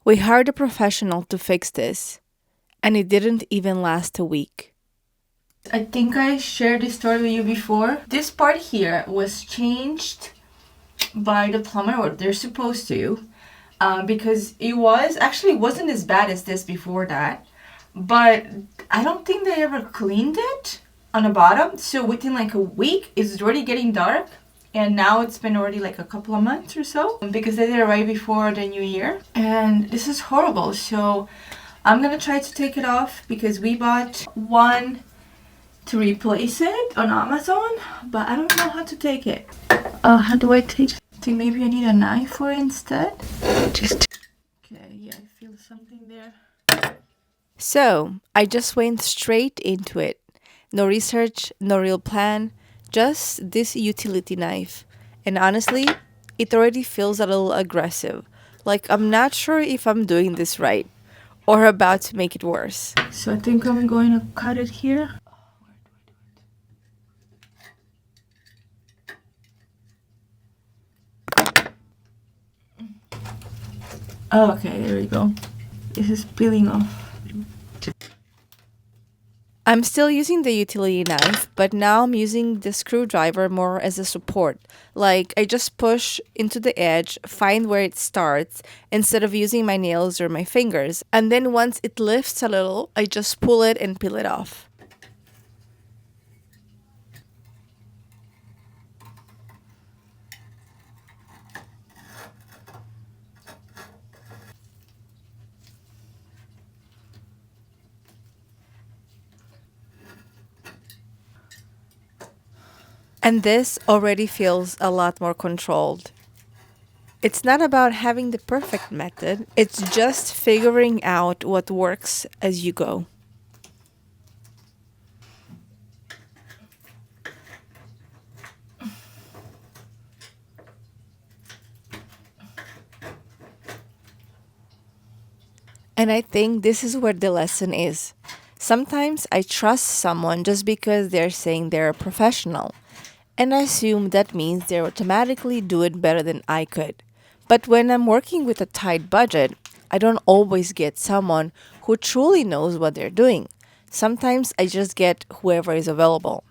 We hired a professional to fix this, and it didn't even last a week. I think I shared this story with you before. This part here was changed by the plumber, or they're supposed to, because it wasn't as bad as this before that, but I don't think they ever cleaned it on the bottom. So within like a week, it's already getting dark. And now it's been already like a couple of months or so because they did it right before the new year. And this is horrible. So I'm gonna try to take it off because we bought one to replace it on Amazon, but I don't know how to take it. How do I take it? I think maybe I need a knife for it instead. Okay, yeah, I feel something there. So I just went straight into it. No research, no real plan, just this utility knife. And honestly, it already feels a little aggressive. Like I'm not sure if I'm doing this right or about to make it worse. So I think I'm going to cut it here. Oh, okay, there we go. This is peeling off. I'm still using the utility knife, but now I'm using the screwdriver more as a support. Like, I just push into the edge, find where it starts, instead of using my nails or my fingers. And then once it lifts a little, I just pull it and peel it off. And this already feels a lot more controlled. It's not about having the perfect method, it's just figuring out what works as you go. And I think this is where the lesson is. Sometimes I trust someone just because they're saying they're a professional, and I assume that means they automatically do it better than I could. But when I'm working with a tight budget, I don't always get someone who truly knows what they're doing. Sometimes I just get whoever is available.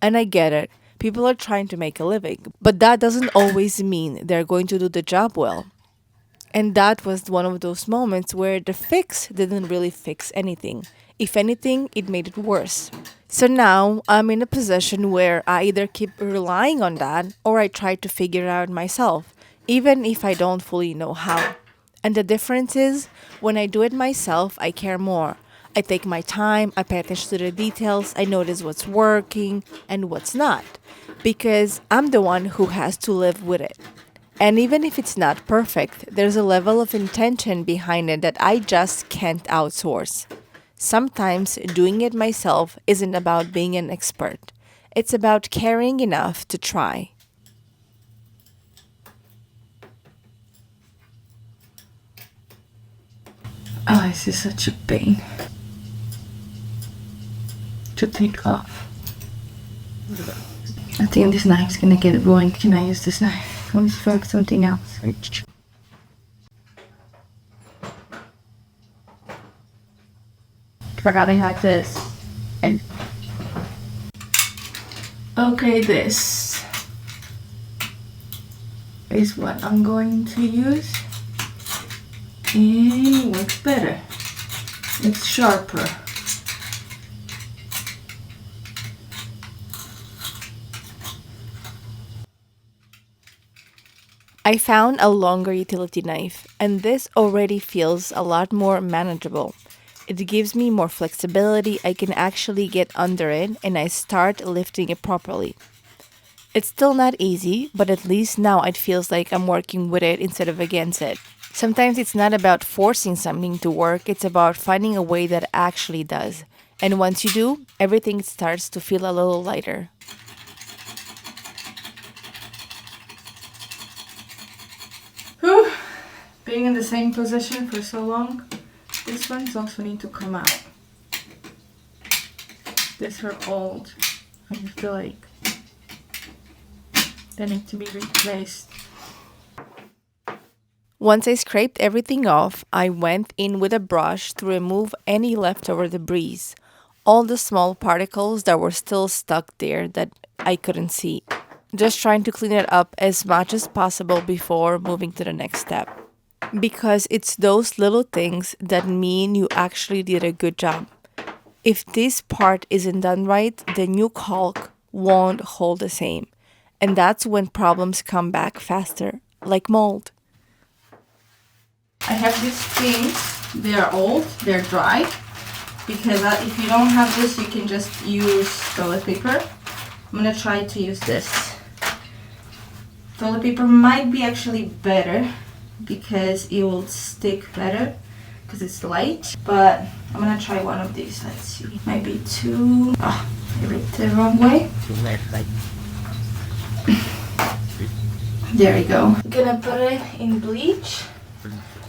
And I get it. People are trying to make a living, but that doesn't always mean they're going to do the job well. And that was one of those moments where the fix didn't really fix anything. If anything, it made it worse. So now I'm in a position where I either keep relying on that or I try to figure it out myself, even if I don't fully know how. And the difference is when I do it myself, I care more. I take my time, I pay attention to the details, I notice what's working and what's not, because I'm the one who has to live with it. And even if it's not perfect, there's a level of intention behind it that I just can't outsource. Sometimes doing it myself isn't about being an expert, it's about caring enough to try. Oh, this is such a pain to take off. I think this knife's gonna get ruined. Can I use this knife? Let me for something else. Forgot I had this. And okay, this is what I'm going to use. And it works better. It's sharper. I found a longer utility knife, and this already feels a lot more manageable. It gives me more flexibility, I can actually get under it, and I start lifting it properly. It's still not easy, but at least now it feels like I'm working with it instead of against it. Sometimes it's not about forcing something to work, it's about finding a way that actually does. And once you do, everything starts to feel a little lighter. Whew. Being in the same position for so long, these ones also need to come out. These are old. I feel like they need to be replaced. Once I scraped everything off, I went in with a brush to remove any leftover debris, all the small particles that were still stuck there that I couldn't see. Just trying to clean it up as much as possible before moving to the next step. Because it's those little things that mean you actually did a good job. If this part isn't done right, the new caulk won't hold the same. And that's when problems come back faster, like mold. I have these things. They're old, they're dry. Because if you don't have this, you can just use toilet paper. I'm gonna try to use this. Toilet paper might be actually better because it will stick better because it's light. But I'm gonna try one of these. Let's see. Might be too. I ripped it the wrong way. There we go. I'm gonna put it in bleach.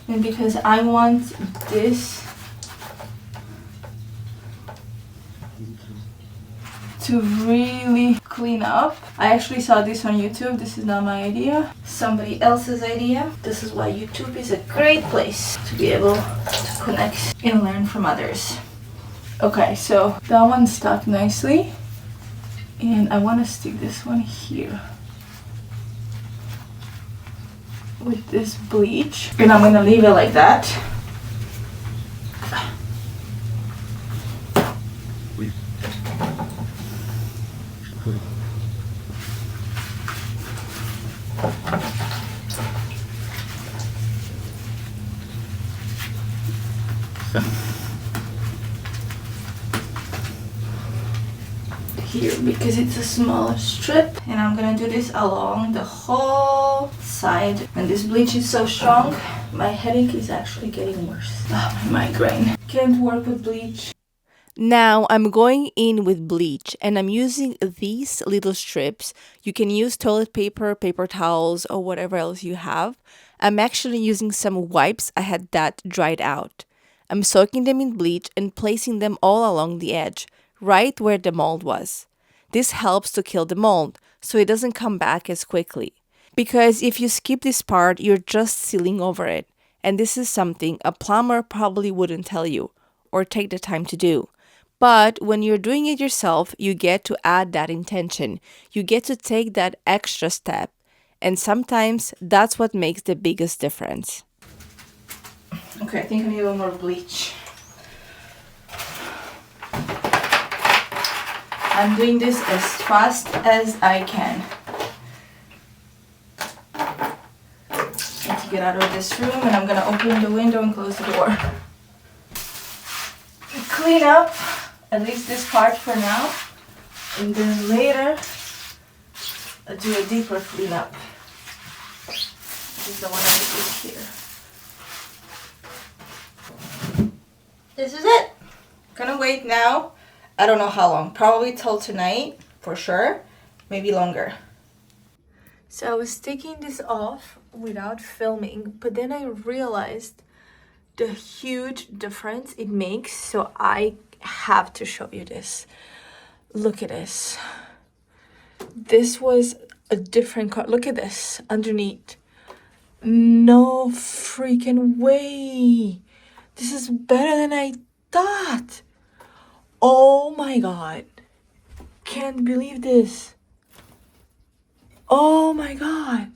And because I want this to really clean up. I actually saw this on YouTube. This is not my idea. Somebody else's idea. This is why YouTube is a great place to be able to connect and learn from others. Okay, so that one stuck nicely. And I want to stick this one here with this bleach. And I'm going to leave it like that. Here because it's a smaller strip, and I'm gonna do this along the whole side. And this bleach is so strong, my headache is actually getting worse. Oh, my migraine. Can't work with bleach. Now I'm going in with bleach and I'm using these little strips. You can use toilet paper, paper towels, or whatever else you have. I'm actually using some wipes I had that dried out. I'm soaking them in bleach and placing them all along the edge, right where the mold was. This helps to kill the mold, so it doesn't come back as quickly. Because if you skip this part, you're just sealing over it. And this is something a plumber probably wouldn't tell you, or take the time to do. But when you're doing it yourself, you get to add that intention. You get to take that extra step. And sometimes that's what makes the biggest difference. Okay, I think I need a little more bleach. I'm doing this as fast as I can. Need to get out of this room, and I'm gonna open the window and close the door. Clean up at least this part for now, and then later I'll do a deeper cleanup. This is the one I did here. This is it. Gonna wait now. I don't know how long. Probably till tonight, for sure. Maybe longer. So I was taking this off without filming, but then I realized the huge difference it makes, so I have to show you this. Look at this. This was a different color. Look at this underneath. No freaking way. This is better than I thought. Oh my god. Can't believe this. Oh my god.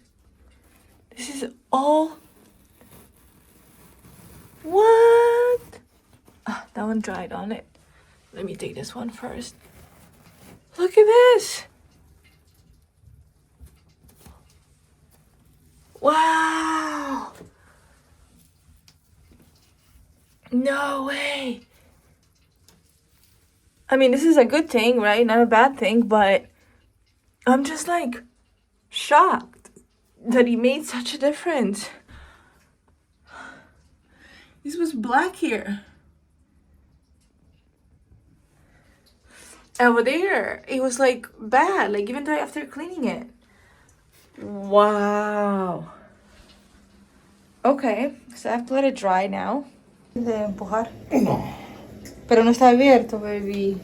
This is all... What? Ah, that one dried on it. Let me take this one first. Look at this. Wow. No way. I mean, this is a good thing, right? Not a bad thing, but I'm just like shocked that he made such a difference. This was black here. Over there, it was like bad, like even though after cleaning it. Wow. Okay, so I have to let it dry now. De empujar. No. Pero no está abierto, baby.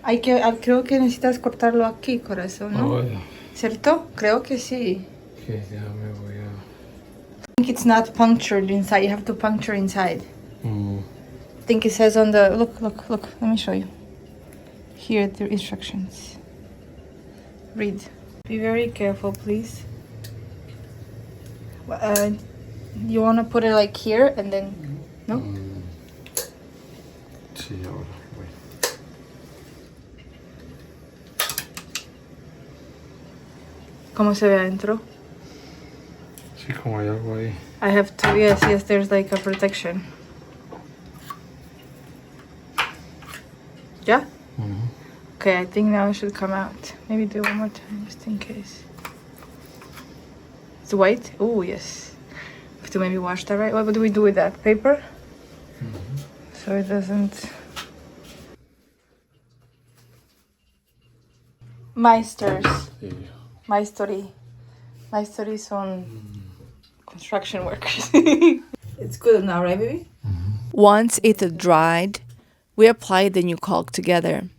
Creo que necesitas cortarlo aquí, corazón, ¿no? Bueno. ¿Cierto? Creo que sí. Que ya me voy a... think it's not punctured inside. You have to puncture inside. I think it says on the... Look. Let me show you. Here, the instructions. Read. Be very careful, please. You want to put it like here and then... No? Sí, ahora voy. ¿Cómo se ve adentro? Sí, como hay algo ahí. I have to... Yes, there's like a protection. Yeah? Okay, I think now it should come out. Maybe do it one more time, just in case. It's white? Oh, yes. Have to maybe wash that, right? What do we do with that? Paper? So it doesn't... Meisters. Sí. My story is on construction workers. It's good now, right, baby? Once it dried, we applied the new caulk together.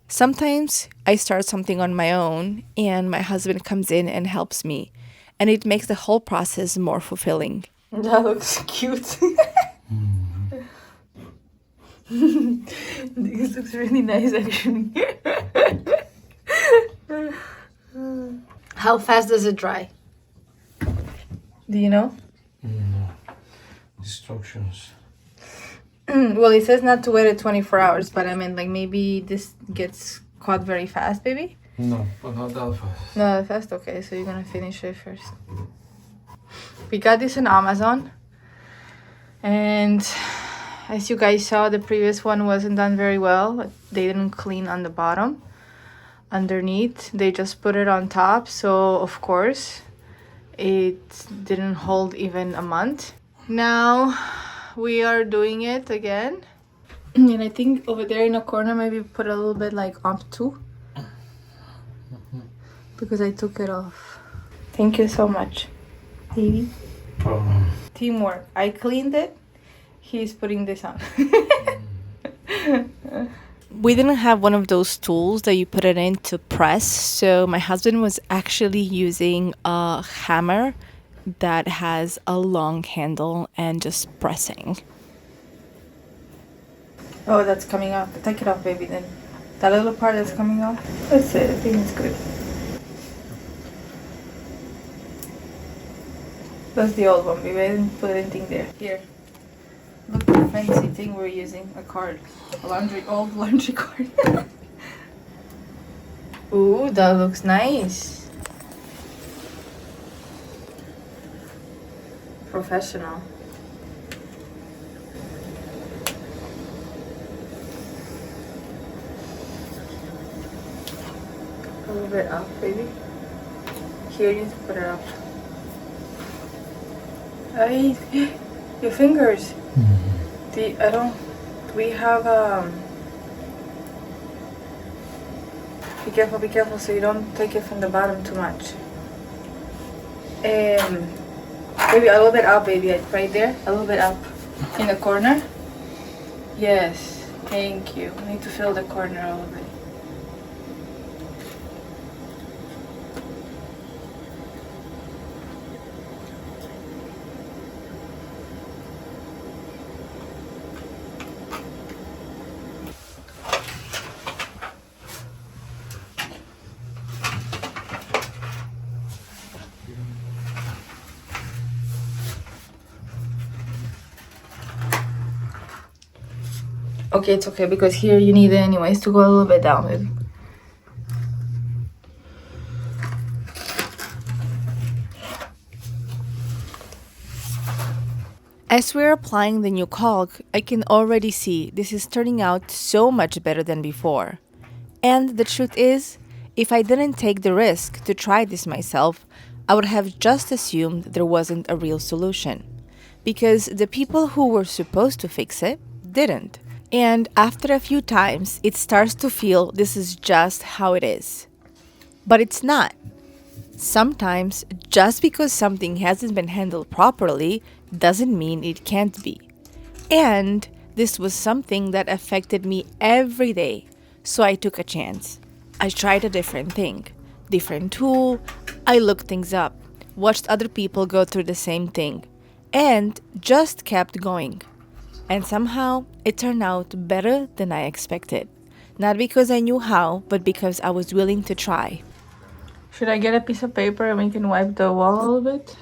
Sometimes I start something on my own and my husband comes in and helps me, and it makes the whole process more fulfilling. That looks cute. This looks really nice, actually. How fast does it dry? Do you know? Instructions. Well, it says not to wait it 24 hours, but I mean, like, maybe this gets caught very fast, baby? No, but not that fast. Not that fast? Okay, so you're gonna finish it first. We got this on Amazon. And as you guys saw, the previous one wasn't done very well. They didn't clean on the bottom. Underneath, they just put it on top. So, of course, it didn't hold even a month. Now we are doing it again, and I think over there in a corner maybe put a little bit like up too, because I took it off. Thank you so much, baby. Teamwork. I cleaned it, he's putting this on. We didn't have one of those tools that you put it in to press, so my husband was actually using a hammer that has a long handle and just pressing. Oh, that's coming off. Take it off, baby, then. That little part that's coming off. That's it. I think it's good. That's the old one, baby. I didn't put anything there. Here. Look at the fancy thing we're using. A card. Old laundry card. Ooh, that looks nice. Professional. A little bit up, baby. Here, you need to put it up. Ay, your fingers. Do we have be careful so you don't take it from the bottom too much. Maybe a little bit up, baby, right there, a little bit up in the corner. Yes, thank you. I need to fill the corner a little bit. Okay, it's okay, because here you need it anyways to go a little bit down, baby. As we're applying the new caulk, I can already see this is turning out so much better than before. And the truth is, if I didn't take the risk to try this myself, I would have just assumed there wasn't a real solution. Because the people who were supposed to fix it didn't. And after a few times, it starts to feel this is just how it is. But it's not. Sometimes, just because something hasn't been handled properly doesn't mean it can't be. And this was something that affected me every day, so I took a chance. I tried a different thing, different tool. I looked things up, watched other people go through the same thing. and just kept going. And somehow it turned out better than I expected. Not because I knew how, but because I was willing to try. Should I get a piece of paper and we can wipe the wall a little bit?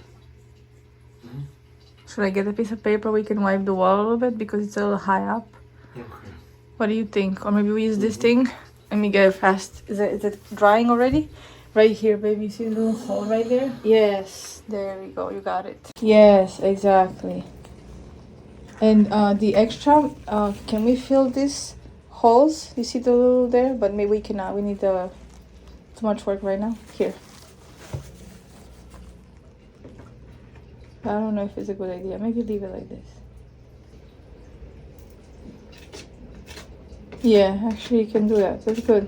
Should I get a piece of paper we can wipe the wall a little bit because it's a little high up? Okay. What do you think? Or maybe we use this thing? Let me get it fast. Is it drying already? Right here, baby. See the little hole right there? Yes. There we go. You got it. Yes, exactly. And the extra, can we fill these holes? You see the little there? But maybe we cannot. We need too much work right now. Here. I don't know if it's a good idea. Maybe leave it like this. Yeah, actually you can do that. That's good.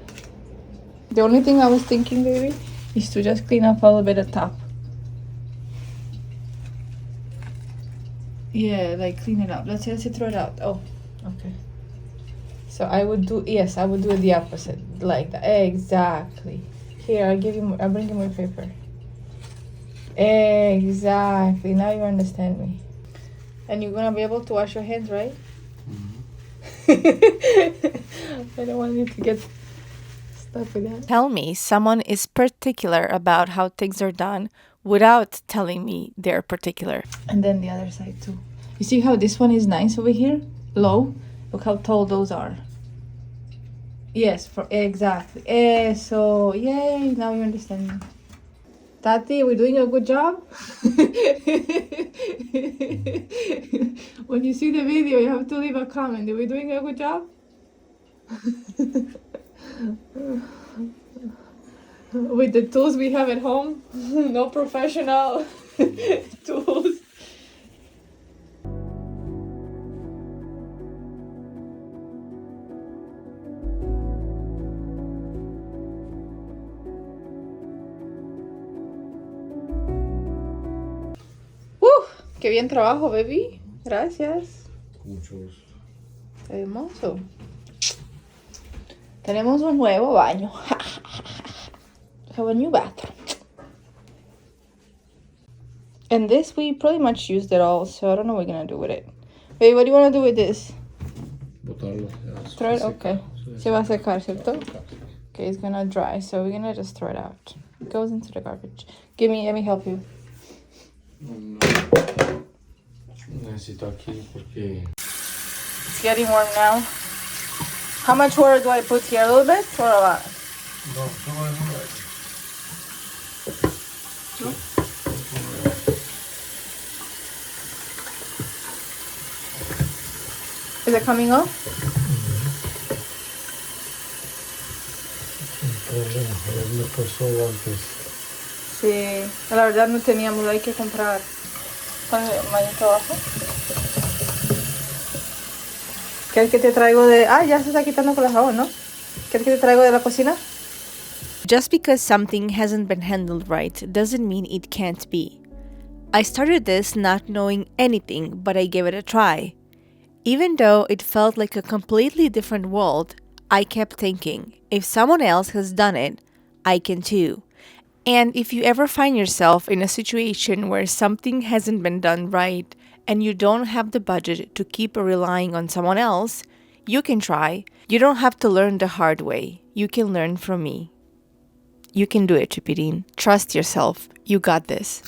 The only thing I was thinking, baby, is to just clean up a little bit of top. Yeah, like clean it up. Let's throw it out. Oh, okay. So I would do, yes, I would do the opposite, like that. Exactly. Here, I'll bring you more paper. Exactly. Now you understand me. And you're gonna be able to wash your hands, right? I don't want you to get stuck with that. Tell me someone is particular about how things are done without telling me they're particular. And then the other side too. You see how this one is nice over here? Low? Look how tall those are. Yes, exactly. So, yay, now you understand me. Tati, we're doing a good job? When you see the video, you have to leave a comment. Are we doing a good job? With the tools we have at home? No professional tools. Qué bien trabajo, baby. Gracias. Mucho gusto. Hermoso. Tenemos un nuevo baño. Have a new bathroom. And this, we pretty much used it all, so I don't know what we're gonna do with it. Baby, what do you want to do with this? Botarlo. Throw it? Okay. Se va a secar, ¿cierto? Okay, it's gonna dry, so we're gonna just throw it out. It goes into the garbage. Let me help you. Necesito aquí porque... It's getting warm now. How much water do I put here? A little bit or a lot? No, Is it coming off? Me pasó antes. Sí, la verdad no teníamos, hay que comprar. Pon el manito abajo. ¿Quieres que te traigo de...? Ah, ya se está quitando con el jabón, ¿no? ¿Quieres que te traigo de la cocina? Just because something hasn't been handled right doesn't mean it can't be. I started this not knowing anything, but I gave it a try. Even though it felt like a completely different world, I kept thinking, if someone else has done it, I can too. And if you ever find yourself in a situation where something hasn't been done right and you don't have the budget to keep relying on someone else, you can try. You don't have to learn the hard way. You can learn from me. You can do it, Chipirin. Trust yourself. You got this.